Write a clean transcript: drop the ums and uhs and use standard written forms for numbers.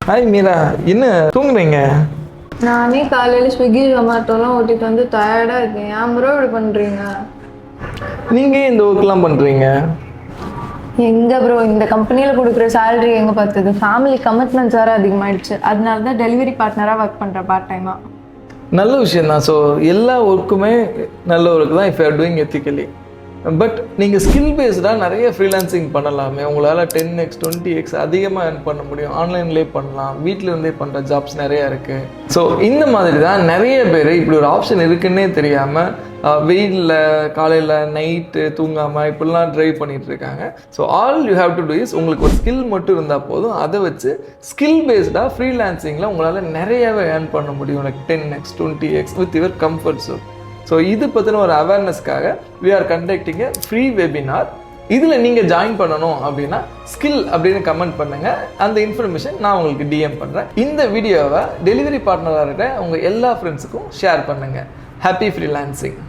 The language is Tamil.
ஹாய் மீரா, என்ன தூங்குறீங்க? நானே காலையில் ஸ்விக்கி ஜொமேட்டோலாம் ஓட்டிட்டு வந்து டயர்டாக இருக்கேன். ஏன் ப்ரோ இப்படி பண்ணுறீங்க? நீங்கள் இந்த ஒர்க்லாம் பண்ணுறீங்க? எங்கே ப்ரோ, இந்த கம்பெனியில் கொடுக்குற சேலரி எங்கே பார்த்தது? ஃபேமிலி கமிட்மெண்ட்ஸ் வேறு அதிகமாகிடுச்சு. அதனால தான் டெலிவரி பார்ட்னராக ஒர்க் பண்ணுறேன் பார்ட் டைமாக. நல்ல விஷயம் தான். ஸோ எல்லா ஒர்க்குமே நல்ல ஒர்க் தான் if you are doing ethically. But நீங்கள் ஸ்கில் பேஸ்டாக நிறைய ஃப்ரீலான்சிங் பண்ணலாமே. உங்களால் 10x 20x அதிகமாக earn பண்ண முடியும். ஆன்லைன்லேயே பண்ணலாம், வீட்டில் இருந்தே பண்ணுற ஜாப்ஸ் நிறையா இருக்குது. ஸோ இந்த மாதிரி தான் நிறைய பேர் இப்படி ஒரு ஆப்ஷன் இருக்குன்னே தெரியாமல் வெயிலில் காலையில் நைட்டு தூங்காமல் இப்படிலாம் ட்ரைவ் பண்ணிகிட்டு இருக்காங்க. So all you have to do is, உங்களுக்கு ஒரு ஸ்கில் மட்டும் இருந்தால் போதும். அதை வச்சு ஸ்கில் பேஸ்டாக ஃப்ரீலான்சிங்கில் உங்களால் நிறையாவே ஏர்ன் பண்ண முடியும். Like 10x 20x with your comfort zone. So இது பற்றின ஒரு அவேர்னஸ்க்காக we are conducting a free webinar. இதில் நீங்கள் ஜாயின் பண்ணணும் அப்படின்னா ஸ்கில் அப்படின்னு கமெண்ட் பண்ணுங்கள். அந்த இன்ஃபர்மேஷன் நான் உங்களுக்கு டிஎம் பண்ணுறேன். இந்த வீடியோவை டெலிவரி பார்ட்னராக இருக்கிற உங்கள் எல்லா ஃப்ரெண்ட்ஸுக்கும் ஷேர் பண்ணுங்கள். Happy freelancing.